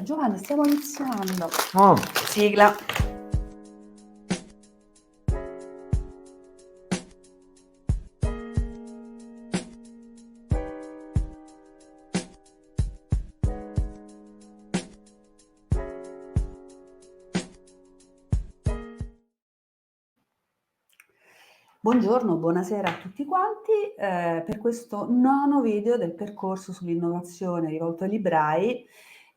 Giovanni, stiamo iniziando. Oh. Sigla. Buongiorno, buonasera a tutti quanti per questo nono video del percorso sull'innovazione rivolto ai librai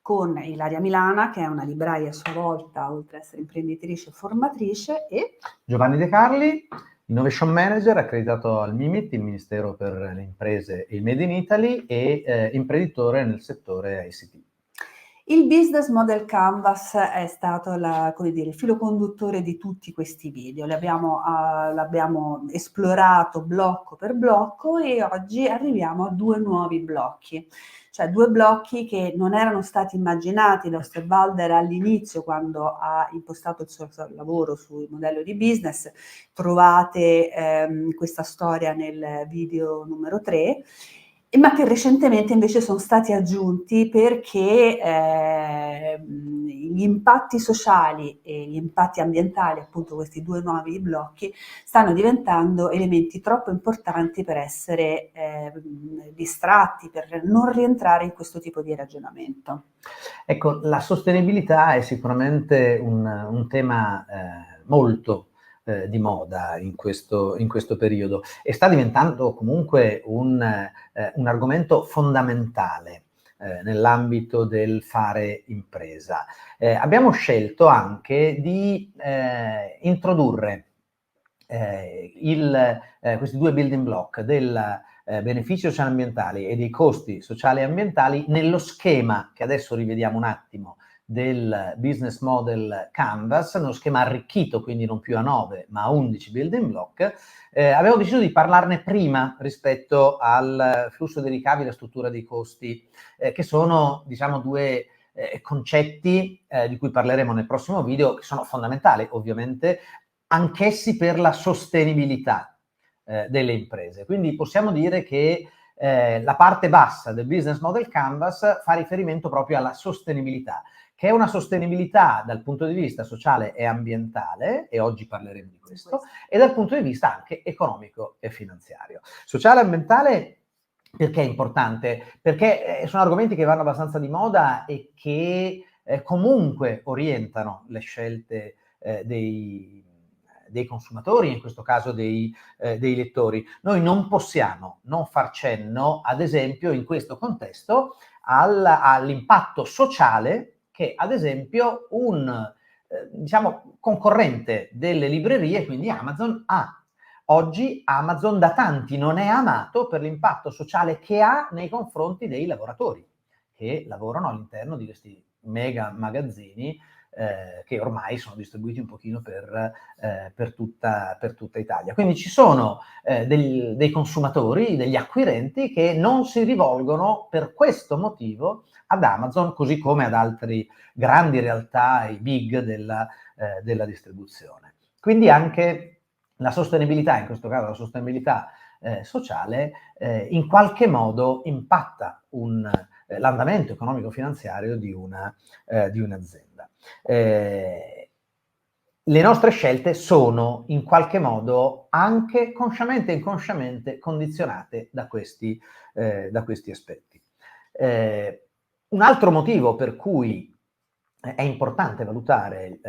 con Ilaria Milana, che è una libraia a sua volta, oltre ad essere imprenditrice e formatrice, e Giovanni De Carli, Innovation Manager accreditato al MIMIT, il Ministero per le Imprese e il Made in Italy, e imprenditore nel settore ICT. Il Business Model Canvas è stato il filo conduttore di tutti questi video. L'abbiamo esplorato blocco per blocco e oggi arriviamo a due nuovi blocchi. Cioè due blocchi che non erano stati immaginati da Osterwalder all'inizio quando ha impostato il suo lavoro sul modello di business. Trovate questa storia nel video numero 3. Ma che recentemente invece sono stati aggiunti perché gli impatti sociali e gli impatti ambientali, appunto questi due nuovi blocchi, stanno diventando elementi troppo importanti per essere distratti, per non rientrare in questo tipo di ragionamento. Ecco, la sostenibilità è sicuramente un tema molto di moda in questo periodo e sta diventando comunque un argomento fondamentale nell'ambito del fare impresa. Abbiamo scelto anche di introdurre questi due building block del benefici sociali e ambientali e dei costi sociali e ambientali nello schema che adesso rivediamo un attimo del Business Model Canvas, uno schema arricchito, quindi non più a 9 ma a 11 building block. Avevo deciso di parlarne prima rispetto al flusso dei ricavi e la struttura dei costi, che sono, diciamo, due concetti di cui parleremo nel prossimo video, che sono fondamentali ovviamente anch'essi per la sostenibilità delle imprese. Quindi possiamo dire che la parte bassa del Business Model Canvas fa riferimento proprio alla sostenibilità, che è una sostenibilità dal punto di vista sociale e ambientale, e oggi parleremo di questo, e dal punto di vista anche economico e finanziario. Sociale e ambientale perché è importante? Perché sono argomenti che vanno abbastanza di moda e che comunque orientano le scelte dei consumatori, in questo caso dei lettori. Noi non possiamo non far cenno, ad esempio, in questo contesto, all'impatto sociale che, ad esempio, un diciamo concorrente delle librerie, quindi Amazon, ha. Oggi Amazon da tanti non è amato per l'impatto sociale che ha nei confronti dei lavoratori che lavorano all'interno di questi mega magazzini che ormai sono distribuiti un pochino per tutta Italia. Quindi ci sono dei consumatori, degli acquirenti che non si rivolgono per questo motivo ad Amazon, così come ad altre grandi realtà, i big della distribuzione. Quindi anche la sostenibilità, in questo caso la sostenibilità sociale, in qualche modo impatta l'andamento economico-finanziario di un'azienda. Le nostre scelte sono in qualche modo anche consciamente e inconsciamente condizionate da questi aspetti. Un altro motivo per cui è importante valutare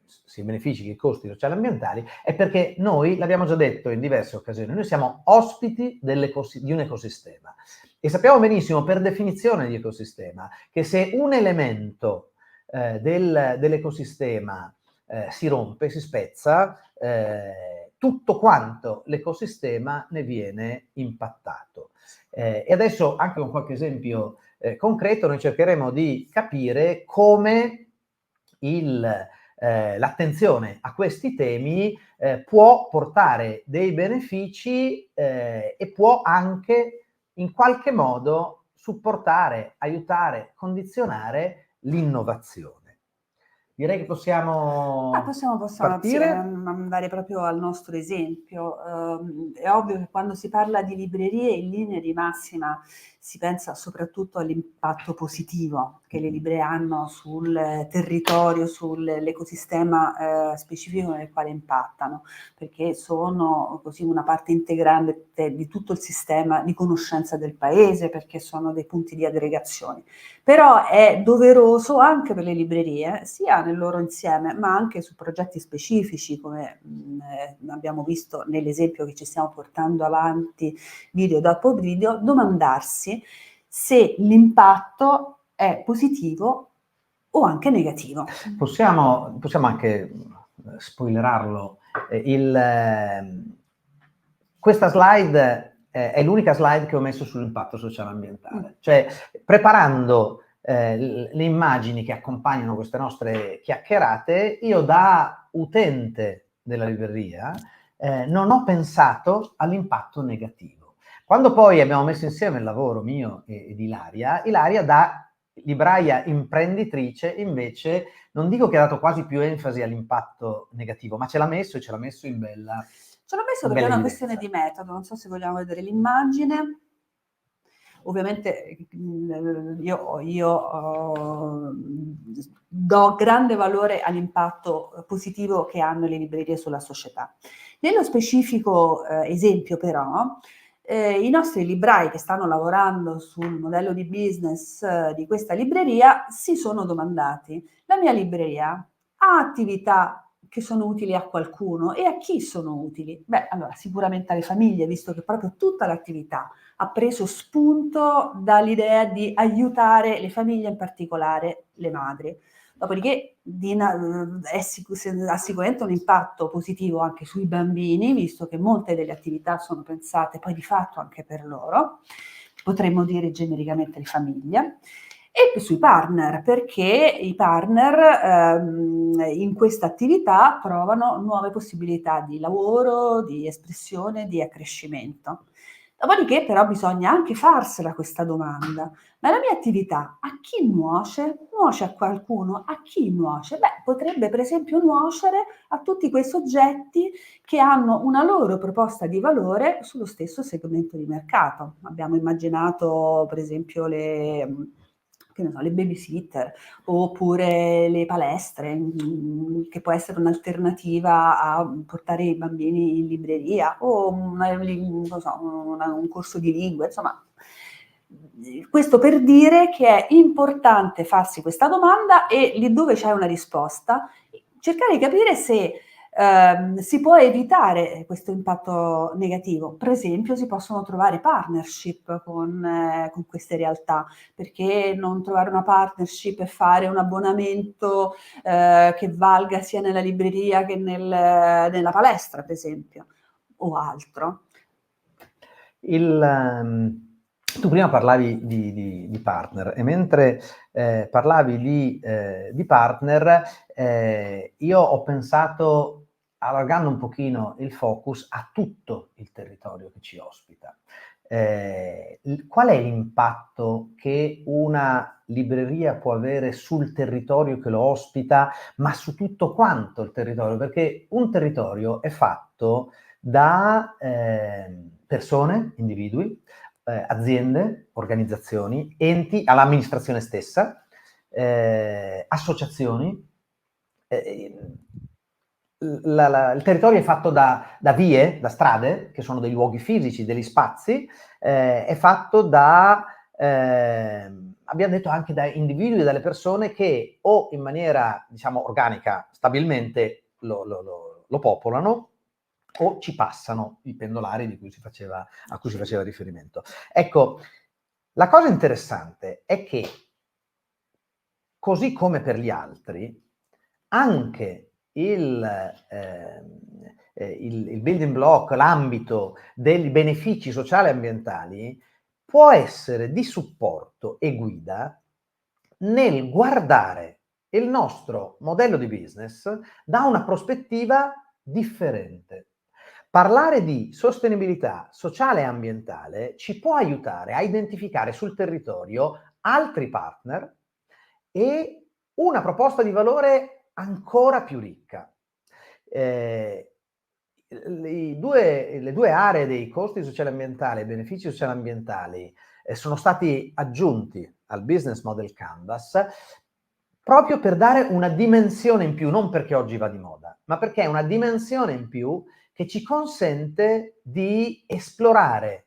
sia i benefici che i costi sociali e ambientali è perché noi, l'abbiamo già detto in diverse occasioni, noi siamo ospiti di un ecosistema e sappiamo benissimo per definizione di ecosistema che se un elemento dell'ecosistema si rompe, si spezza, tutto quanto l'ecosistema ne viene impattato. E adesso, anche con qualche esempio concreto, noi cercheremo di capire come l'attenzione a questi temi può portare dei benefici e può anche in qualche modo supportare, aiutare, condizionare l'innovazione. Direi che possiamo partire. Andare proprio al nostro esempio. È ovvio che quando si parla di librerie in linea di massima si pensa soprattutto all'impatto positivo che le librerie hanno sul territorio, sull'ecosistema specifico nel quale impattano, perché sono così una parte integrante di tutto il sistema di conoscenza del paese, perché sono dei punti di aggregazione. Però è doveroso anche per le librerie, sia nel loro insieme, ma anche su progetti specifici, come abbiamo visto nell'esempio che ci stiamo portando avanti video dopo video, domandarsi se l'impatto è positivo o anche negativo. Possiamo anche spoilerarlo. Questa slide è l'unica slide che ho messo sull'impatto sociale ambientale. Cioè, preparando le immagini che accompagnano queste nostre chiacchierate, io da utente della libreria non ho pensato all'impatto negativo. Quando poi abbiamo messo insieme il lavoro mio e di Ilaria da libraia imprenditrice invece non dico che ha dato quasi più enfasi all'impatto negativo, ma ce l'ha messo e ce l'ha messo in bella. Ce l'ho messo perché è una questione di metodo, non so se vogliamo vedere l'immagine. Ovviamente io do grande valore all'impatto positivo che hanno le librerie sulla società. Nello specifico esempio però, i nostri librai che stanno lavorando sul modello di business di questa libreria si sono domandati: la mia libreria ha attività che sono utili a qualcuno e a chi sono utili? Beh, allora sicuramente alle famiglie, visto che proprio tutta l'attività ha preso spunto dall'idea di aiutare le famiglie, in particolare le madri. Dopodiché ha sicuramente un impatto positivo anche sui bambini, visto che molte delle attività sono pensate poi di fatto anche per loro, potremmo dire genericamente le famiglie, e sui partner, perché i partner in questa attività trovano nuove possibilità di lavoro, di espressione, di accrescimento. Dopodiché però bisogna anche farsela questa domanda: ma la mia attività a chi nuoce? Nuoce a qualcuno? A chi nuoce? Beh, potrebbe per esempio nuocere a tutti quei soggetti che hanno una loro proposta di valore sullo stesso segmento di mercato. Abbiamo immaginato per esempio le babysitter, oppure le palestre, che può essere un'alternativa a portare i bambini in libreria, o un corso di lingue, insomma. Questo per dire che è importante farsi questa domanda e lì dove c'è una risposta, cercare di capire se si può evitare questo impatto negativo. Per esempio, si possono trovare partnership con queste realtà. Perché non trovare una partnership e fare un abbonamento che valga sia nella libreria che nella palestra, per esempio, o altro? Tu prima parlavi di partner e mentre parlavi di partner io ho pensato, allargando un pochino il focus, a tutto il territorio che ci ospita. Qual è l'impatto che una libreria può avere sul territorio che lo ospita, ma su tutto quanto il territorio? Perché un territorio è fatto da persone, individui, aziende, organizzazioni, enti, all'amministrazione stessa, associazioni. Il territorio è fatto da vie, da strade, che sono dei luoghi fisici, degli spazi, è fatto da, abbiamo detto, anche da individui, dalle persone che o in maniera, diciamo, organica, stabilmente lo popolano, o ci passano i pendolari a cui si faceva riferimento. Ecco, la cosa interessante è che, così come per gli altri, anche il building block, l'ambito dei benefici sociali e ambientali può essere di supporto e guida nel guardare il nostro modello di business da una prospettiva differente. Parlare di sostenibilità sociale e ambientale ci può aiutare a identificare sul territorio altri partner e una proposta di valore ancora più ricca. Le due aree dei costi sociali e ambientali e benefici sociali e ambientali sono stati aggiunti al Business Model Canvas proprio per dare una dimensione in più, non perché oggi va di moda, ma perché è una dimensione in più che ci consente di esplorare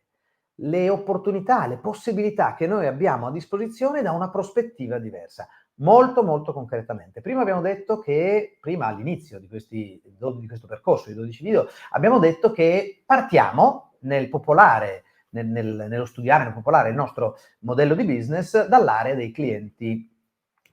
le opportunità, le possibilità che noi abbiamo a disposizione da una prospettiva diversa, molto molto concretamente. Prima abbiamo detto che, prima all'inizio di questo percorso di 12 video, abbiamo detto che partiamo nel popolare, nello studiare, nel popolare il nostro modello di business dall'area dei clienti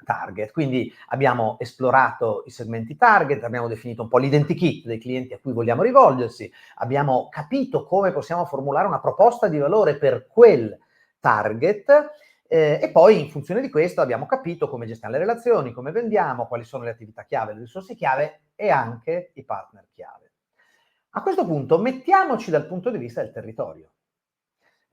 target. Quindi abbiamo esplorato i segmenti target, abbiamo definito un po' l'identikit dei clienti a cui vogliamo rivolgersi, abbiamo capito come possiamo formulare una proposta di valore per quel target e poi in funzione di questo abbiamo capito come gestiamo le relazioni, come vendiamo, quali sono le attività chiave, le risorse chiave e anche i partner chiave. A questo punto mettiamoci dal punto di vista del territorio.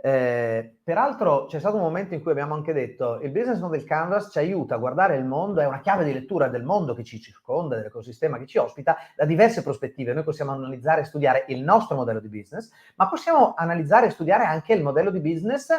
Peraltro c'è stato un momento in cui abbiamo anche detto il Business Model Canvas ci aiuta a guardare il mondo, è una chiave di lettura del mondo che ci circonda, dell'ecosistema che ci ospita, da diverse prospettive. Noi possiamo analizzare e studiare il nostro modello di business, ma possiamo analizzare e studiare anche il modello di business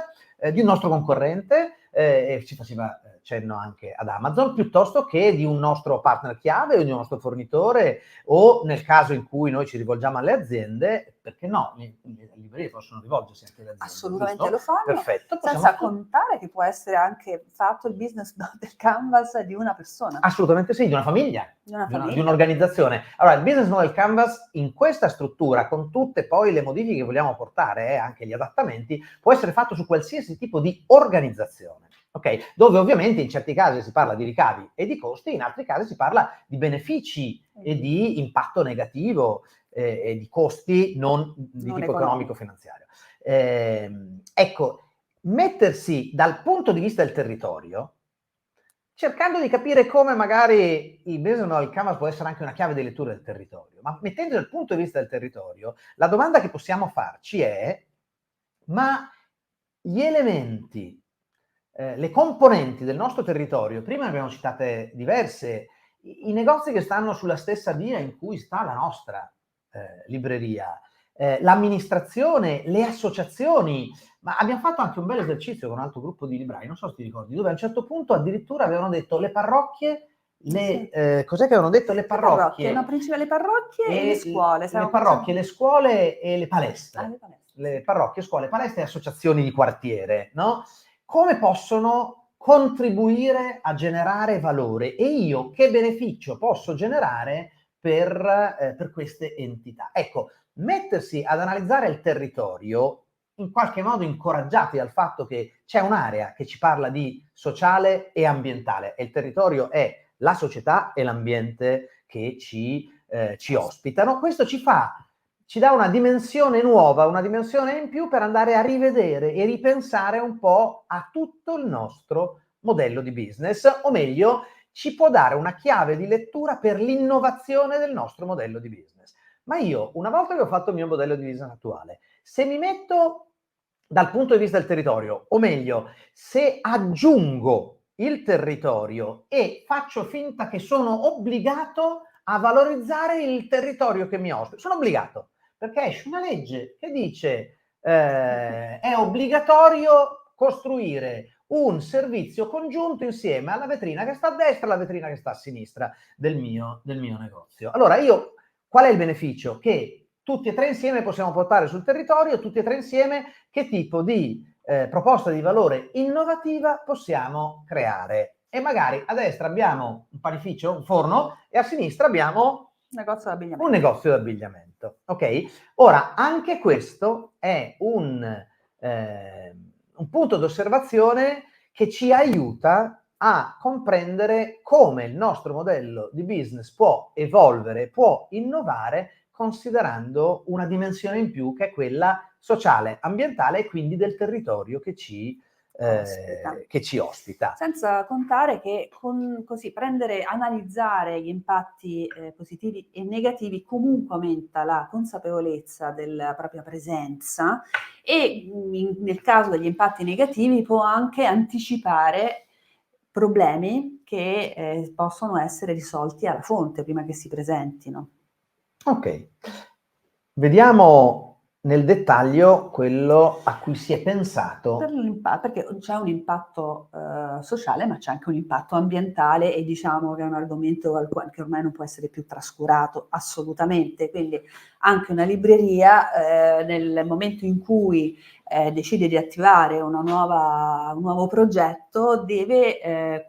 di un nostro concorrente, e ci faceva cenno anche ad Amazon, piuttosto che di un nostro partner chiave o di un nostro fornitore, o nel caso in cui noi ci rivolgiamo alle aziende, perché no, le librerie possono rivolgersi anche alle aziende. Assolutamente giusto? lo fanno, Perfetto, senza contare che può essere anche fatto il business model canvas di una persona. Assolutamente sì, di una famiglia, Di una di famiglia. un'organizzazione. Allora, il Business Model Canvas in questa struttura, con tutte poi le modifiche che vogliamo portare, anche gli adattamenti, può essere fatto su qualsiasi tipo di organizzazione. Ok? Dove ovviamente in certi casi si parla di ricavi e di costi, in altri casi si parla di benefici e di impatto negativo e di costi non di tipo economico-finanziario. Ecco, mettersi dal punto di vista del territorio, cercando di capire come magari il Business Model Canvas può essere anche una chiave di lettura del territorio, ma mettendo dal punto di vista del territorio, la domanda che possiamo farci è: ma gli elementi, le componenti del nostro territorio, prima ne abbiamo citate diverse, i negozi che stanno sulla stessa via in cui sta la nostra libreria, l'amministrazione, le associazioni, ma abbiamo fatto anche un bel esercizio con un altro gruppo di librai, non so se ti ricordi, dove a un certo punto addirittura avevano detto le parrocchie, cos'è che avevano detto? Le parrocchie, no, le parrocchie e le scuole. Le parrocchie, le scuole e le palestre. Le palestre. Le parrocchie, scuole, palestre e associazioni di quartiere, no? Come possono contribuire a generare valore e io che beneficio posso generare per queste entità? Ecco, mettersi ad analizzare il territorio, in qualche modo incoraggiati dal fatto che c'è un'area che ci parla di sociale e ambientale e il territorio è la società e l'ambiente che ci ospitano. Questo ci dà una dimensione nuova, una dimensione in più per andare a rivedere e ripensare un po' a tutto il nostro modello di business, o meglio, ci può dare una chiave di lettura per l'innovazione del nostro modello di business. Ma io, una volta che ho fatto il mio modello di business attuale, se mi metto dal punto di vista del territorio, o meglio, se aggiungo il territorio e faccio finta che sono obbligato a valorizzare il territorio che mi ospita, sono obbligato, perché esce una legge che dice è obbligatorio costruire un servizio congiunto insieme alla vetrina che sta a destra e alla vetrina che sta a sinistra del mio negozio. Allora qual è il beneficio? Che tutti e tre insieme possiamo portare sul territorio, tutti e tre insieme che tipo di proposta di valore innovativa possiamo creare. E magari a destra abbiamo un panificio, un forno, e a sinistra abbiamo un negozio d'abbigliamento. Ok? Ora, anche questo è un punto d'osservazione che ci aiuta a comprendere come il nostro modello di business può evolvere, può innovare, considerando una dimensione in più che è quella sociale, ambientale e quindi del territorio che ci ospita. Senza contare che analizzare gli impatti positivi e negativi comunque aumenta la consapevolezza della propria presenza e nel caso degli impatti negativi può anche anticipare problemi che possono essere risolti alla fonte prima che si presentino. Ok, vediamo nel dettaglio quello a cui si è pensato. Perché c'è un impatto sociale, ma c'è anche un impatto ambientale, e diciamo che è un argomento che ormai non può essere più trascurato assolutamente. Quindi anche una libreria, nel momento in cui decide di attivare un nuovo progetto, deve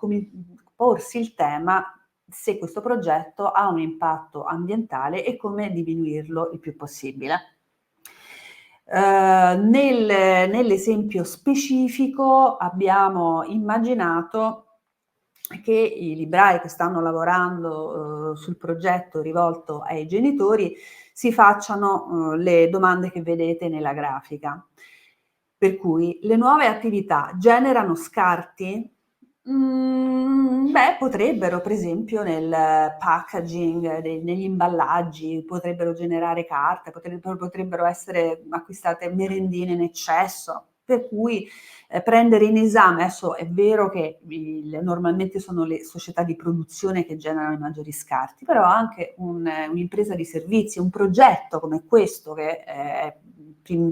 porsi il tema se questo progetto ha un impatto ambientale e come diminuirlo il più possibile. Nell'esempio specifico abbiamo immaginato che i librai che stanno lavorando sul progetto rivolto ai genitori si facciano le domande che vedete nella grafica. Per cui le nuove attività generano scarti? Potrebbero, per esempio, nel packaging, negli imballaggi, potrebbero generare carta, potrebbero essere acquistate merendine in eccesso, per cui prendere in esame, adesso è vero che normalmente sono le società di produzione che generano i maggiori scarti, però anche un'impresa di servizi, un progetto come questo che è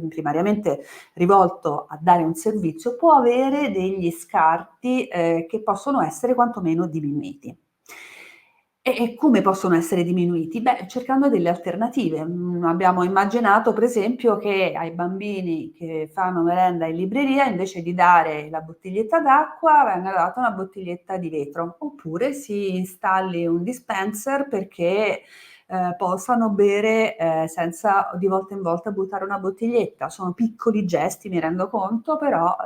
primariamente rivolto a dare un servizio, può avere degli scarti che possono essere quantomeno diminuiti. E come possono essere diminuiti? Cercando delle alternative. Abbiamo immaginato, per esempio, che ai bambini che fanno merenda in libreria, invece di dare la bottiglietta d'acqua, venga data una bottiglietta di vetro, oppure si installi un dispenser perché possano bere senza di volta in volta buttare una bottiglietta. Sono piccoli gesti, mi rendo conto, però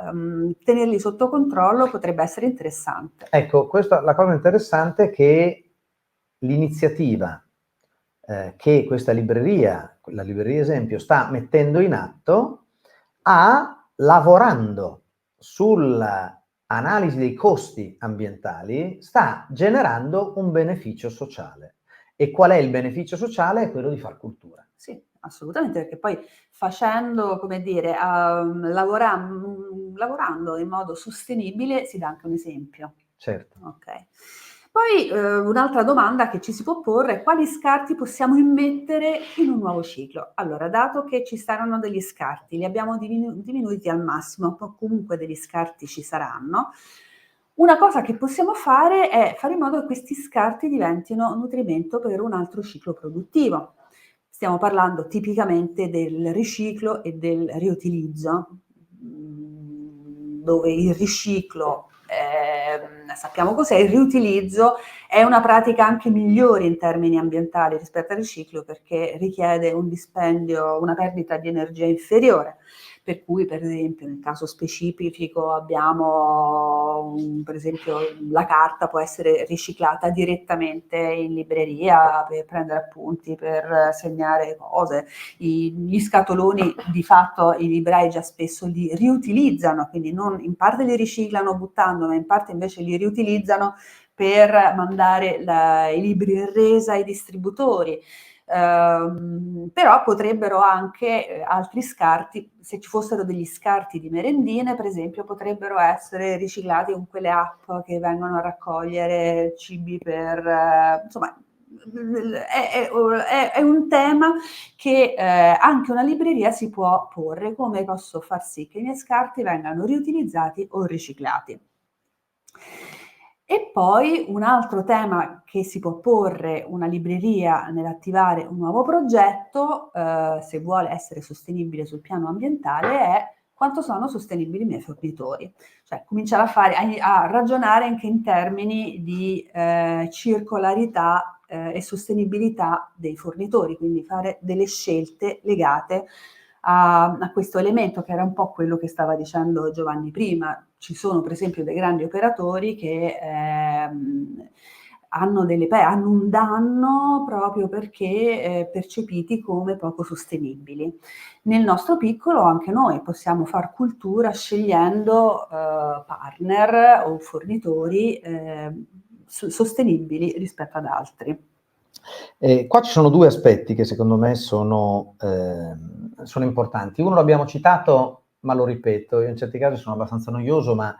tenerli sotto controllo potrebbe essere interessante. Ecco, la cosa interessante è che l'iniziativa che questa libreria, la libreria esempio, sta mettendo in atto, lavorando sull'analisi dei costi ambientali, sta generando un beneficio sociale. E qual è il beneficio sociale? È quello di far cultura. Sì, assolutamente, perché poi facendo, come dire, lavorando in modo sostenibile si dà anche un esempio. Certo. Okay. Poi un'altra domanda che ci si può porre è: quali scarti possiamo immettere in un nuovo ciclo? Allora, dato che ci saranno degli scarti, li abbiamo diminuiti al massimo, comunque degli scarti ci saranno, una cosa che possiamo fare è fare in modo che questi scarti diventino nutrimento per un altro ciclo produttivo. Stiamo parlando tipicamente del riciclo e del riutilizzo, dove il riciclo, sappiamo cos'è, il riutilizzo è una pratica anche migliore in termini ambientali rispetto al riciclo, perché richiede un dispendio, una perdita di energia inferiore. Per cui, per esempio, nel caso specifico abbiamo, per esempio, la carta può essere riciclata direttamente in libreria per prendere appunti, per segnare cose. Gli scatoloni, di fatto, i librai già spesso li riutilizzano, quindi non in parte li riciclano buttando, ma in parte invece li riutilizzano per mandare i libri in resa ai distributori. Però potrebbero anche altri scarti, se ci fossero degli scarti di merendine, per esempio, potrebbero essere riciclati con quelle app che vengono a raccogliere cibi per insomma, è un tema che anche una libreria si può porre: come posso far sì che i miei scarti vengano riutilizzati o riciclati. E poi un altro tema che si può porre una libreria nell'attivare un nuovo progetto, se vuole essere sostenibile sul piano ambientale, è: quanto sono sostenibili i miei fornitori? Cioè cominciare a ragionare anche in termini di circolarità e sostenibilità dei fornitori, quindi fare delle scelte legate a questo elemento, che era un po' quello che stava dicendo Giovanni prima. Ci sono per esempio dei grandi operatori che hanno un danno proprio perché percepiti come poco sostenibili. Nel nostro piccolo anche noi possiamo far cultura scegliendo partner o fornitori sostenibili rispetto ad altri. Qua ci sono due aspetti che secondo me sono importanti. Uno l'abbiamo citato, ma lo ripeto, in certi casi sono abbastanza noioso, ma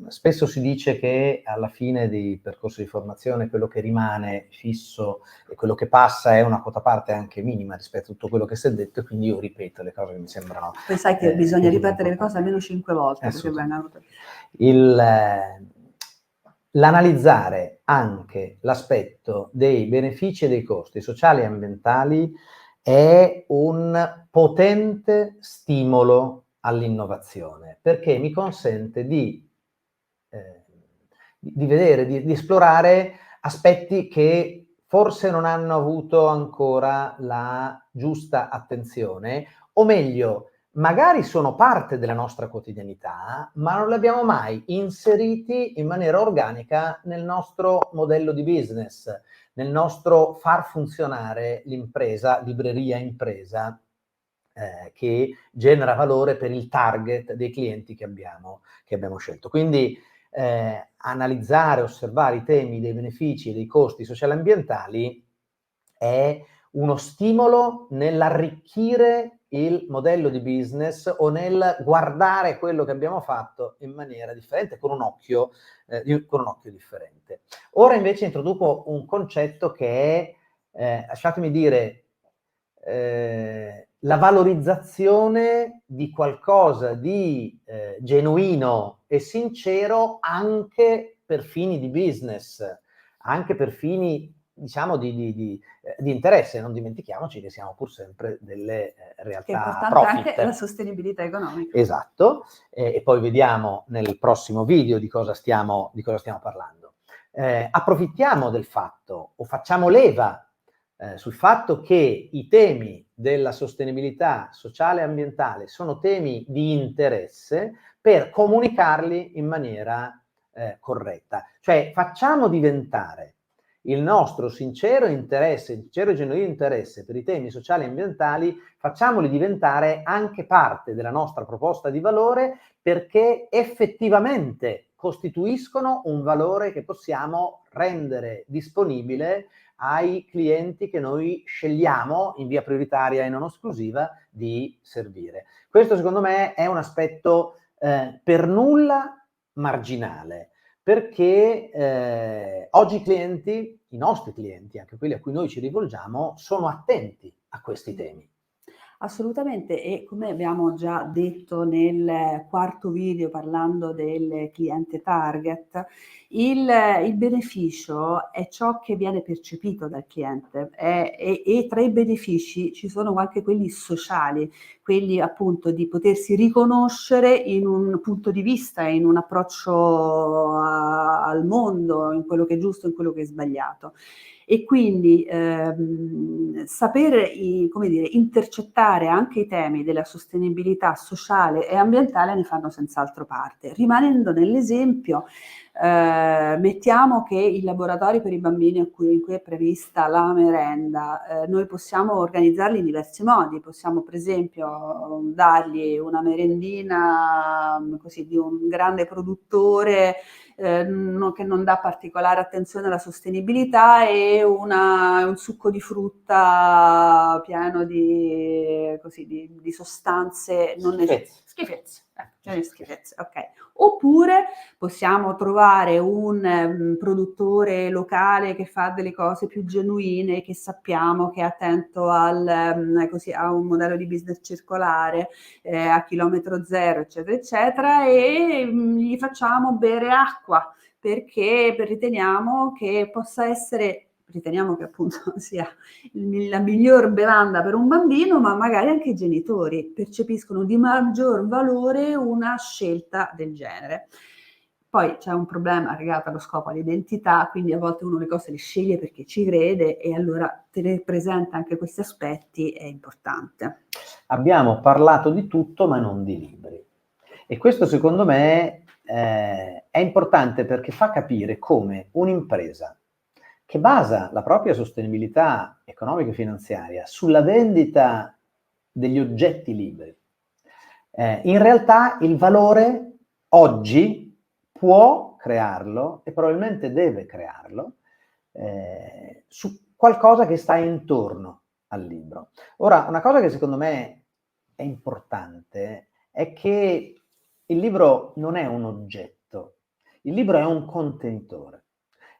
Spesso si dice che alla fine dei percorsi di formazione quello che rimane fisso e quello che passa è una quota parte anche minima rispetto a tutto quello che si è detto, e quindi io ripeto le cose che mi sembrano. Poi sai che bisogna ripetere le importanti. cose almeno 5 volte perché Assolutamente. vengano. L'analizzare anche l'aspetto dei benefici e dei costi sociali e ambientali è un potente stimolo all'innovazione, perché mi consente di vedere, di esplorare aspetti che forse non hanno avuto ancora la giusta attenzione, o meglio, magari sono parte della nostra quotidianità, ma non li abbiamo mai inseriti in maniera organica nel nostro modello di business, nel nostro far funzionare l'impresa, libreria impresa, che genera valore per il target dei clienti che abbiamo scelto. Quindi analizzare, osservare i temi dei benefici e dei costi sociali e ambientali è uno stimolo nell'arricchire il modello di business o nel guardare quello che abbiamo fatto in maniera differente, con un occhio differente. Ora invece introduco un concetto che è, lasciatemi dire, la valorizzazione di qualcosa di genuino e sincero anche per fini di business, anche per fini, diciamo, di interesse. Non dimentichiamoci che siamo pur sempre delle Che è realtà importante profit. anche la sostenibilità economica. Esatto, e poi vediamo nel prossimo video di cosa stiamo parlando. Approfittiamo del fatto, o facciamo leva sul fatto che i temi della sostenibilità sociale e ambientale sono temi di interesse, per comunicarli in maniera corretta. Cioè facciamo diventare il nostro sincero interesse, sincero e genuino interesse per i temi sociali e ambientali, facciamoli diventare anche parte della nostra proposta di valore, perché effettivamente costituiscono un valore che possiamo rendere disponibile ai clienti che noi scegliamo in via prioritaria e non esclusiva di servire. Questo secondo me è un aspetto per nulla marginale, perché oggi i nostri clienti, anche quelli a cui noi ci rivolgiamo, sono attenti a questi temi. Assolutamente, e come abbiamo già detto nel quarto video parlando del cliente target, il beneficio è ciò che viene percepito dal cliente, e tra i benefici ci sono anche quelli sociali, quelli appunto di potersi riconoscere in un punto di vista, in un approccio al mondo, in quello che è giusto, in quello che è sbagliato. E quindi sapere come dire, intercettare anche i temi della sostenibilità sociale e ambientale ne fanno senz'altro parte. Rimanendo nell'esempio, mettiamo che i laboratori per i bambini in cui è prevista la merenda, noi possiamo organizzarli in diversi modi, possiamo per esempio dargli una merendina così di un grande produttore che non dà particolare attenzione alla sostenibilità, e un succo di frutta pieno di sostanze schifezze, schifezze, ok. Oppure possiamo trovare un produttore locale che fa delle cose più genuine, che sappiamo che è attento a un modello di business circolare, a chilometro zero, eccetera, eccetera, e gli facciamo bere acqua perché riteniamo che appunto sia la miglior bevanda per un bambino, ma magari anche i genitori percepiscono di maggior valore una scelta del genere. Poi c'è un problema legato allo scopo, all'identità, quindi a volte uno le cose le sceglie perché ci crede, e allora tenere presente anche questi aspetti è importante. Abbiamo parlato di tutto ma non di libri, e questo secondo me è importante, perché fa capire come un'impresa che basa la propria sostenibilità economica e finanziaria sulla vendita degli oggetti libri, in realtà il valore oggi può crearlo, e probabilmente deve crearlo, su qualcosa che sta intorno al libro. Ora, una cosa che secondo me è importante è che il libro non è un oggetto, il libro è un contenitore.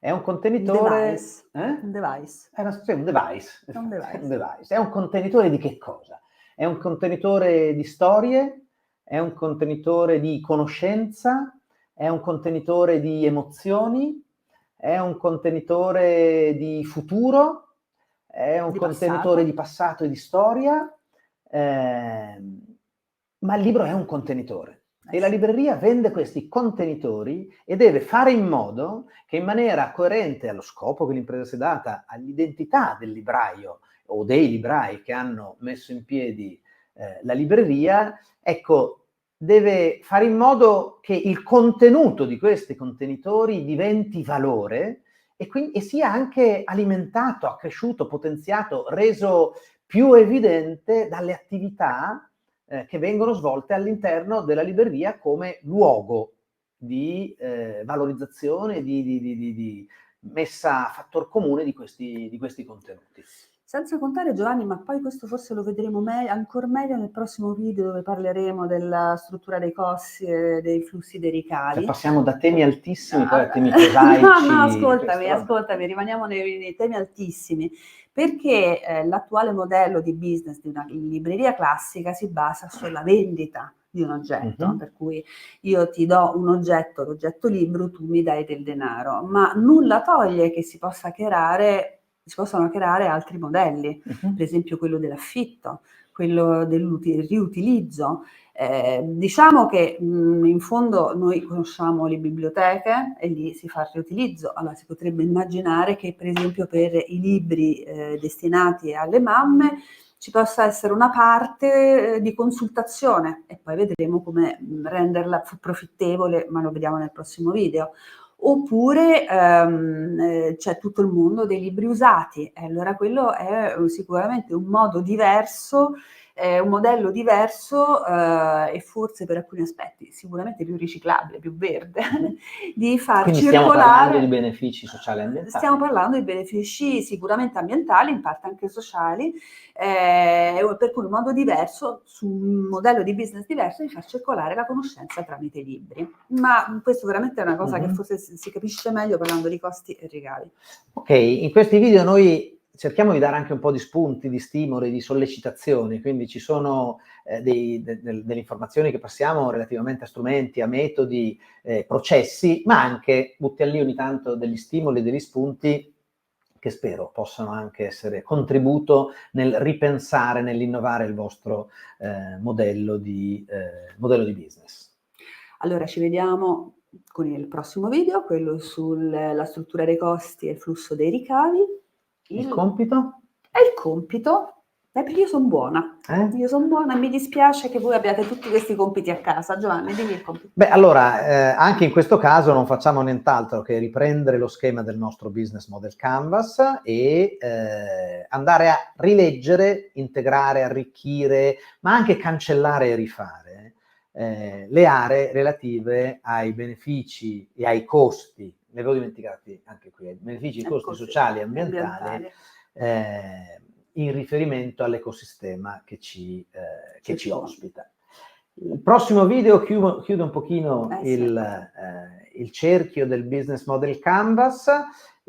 È un contenitore... Device. Un device. Sì, un device. È un device. Un device. È un contenitore di che cosa? È un contenitore di storie, è un contenitore di conoscenza, è un contenitore di emozioni, è un contenitore di futuro, è un contenitore di passato e di storia, ma il libro è un contenitore. E la libreria vende questi contenitori e deve fare in modo che in maniera coerente allo scopo che l'impresa si è data, all'identità del libraio o dei librai che hanno messo in piedi la libreria, ecco, deve fare in modo che il contenuto di questi contenitori diventi valore e sia anche alimentato, accresciuto, potenziato, reso più evidente dalle attività che vengono svolte all'interno della libreria come luogo di valorizzazione, di messa a fattor comune di questi contenuti. Senza contare, Giovanni, ma poi questo forse lo vedremo ancora meglio nel prossimo video, dove parleremo della struttura dei costi e dei flussi dei ricavi. Cioè, passiamo da temi altissimi poi a temi prosaici. No, ascoltami, rimaniamo nei temi altissimi, perché l'attuale modello di business di una libreria classica si basa sulla vendita di un oggetto, per cui io ti do un oggetto, l'oggetto libro, tu mi dai del denaro, ma nulla toglie che si possono creare altri modelli, per esempio quello dell'affitto, quello del riutilizzo. Diciamo che in fondo noi conosciamo le biblioteche e lì si fa il riutilizzo. Allora si potrebbe immaginare che per esempio per i libri destinati alle mamme ci possa essere una parte di consultazione e poi vedremo come renderla profittevole, ma lo vediamo nel prossimo video. Oppure c'è tutto il mondo dei libri usati, e allora quello è sicuramente un modo diverso, un modello diverso e forse per alcuni aspetti sicuramente più riciclabile, più verde, di far Quindi circolare... stiamo parlando di benefici sociali e ambientali. Stiamo parlando di benefici sicuramente ambientali, in parte anche sociali, per cui un modo diverso, su un modello di business diverso, di far circolare la conoscenza tramite i libri. Ma questo veramente è una cosa che forse si capisce meglio parlando di costi e ricavi. Ok, in questi video noi cerchiamo di dare anche un po' di spunti, di stimoli, di sollecitazioni, quindi ci sono delle informazioni che passiamo relativamente a strumenti, a metodi, processi, ma anche buttiamo lì ogni tanto degli stimoli, degli spunti che spero possano anche essere contributo nel ripensare, nell'innovare il vostro modello di business. Allora ci vediamo con il prossimo video, quello sulla struttura dei costi e il flusso dei ricavi. Il compito? È il compito? Perché io sono buona. Io sono buona e mi dispiace che voi abbiate tutti questi compiti a casa. Giovanni, dimmi il compito. Beh, allora, anche in questo caso non facciamo nient'altro che riprendere lo schema del nostro Business Model Canvas e andare a rileggere, integrare, arricchire, ma anche cancellare e rifare le aree relative ai benefici e ai costi, ne avevo dimenticati anche qui, benefici e costi sociali e ambientali, in riferimento all'ecosistema che ci ospita. Il prossimo video chiude un pochino il cerchio del Business Model Canvas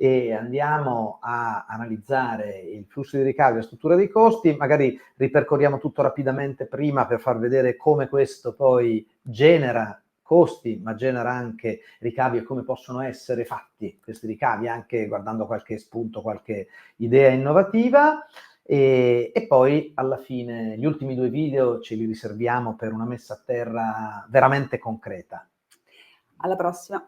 e andiamo a analizzare il flusso di ricavi e la struttura dei costi. Magari ripercorriamo tutto rapidamente prima per far vedere come questo poi genera costi, ma genera anche ricavi e come possono essere fatti questi ricavi, anche guardando qualche spunto, qualche idea innovativa. E poi alla fine gli ultimi 2 video ce li riserviamo per una messa a terra veramente concreta. Alla prossima!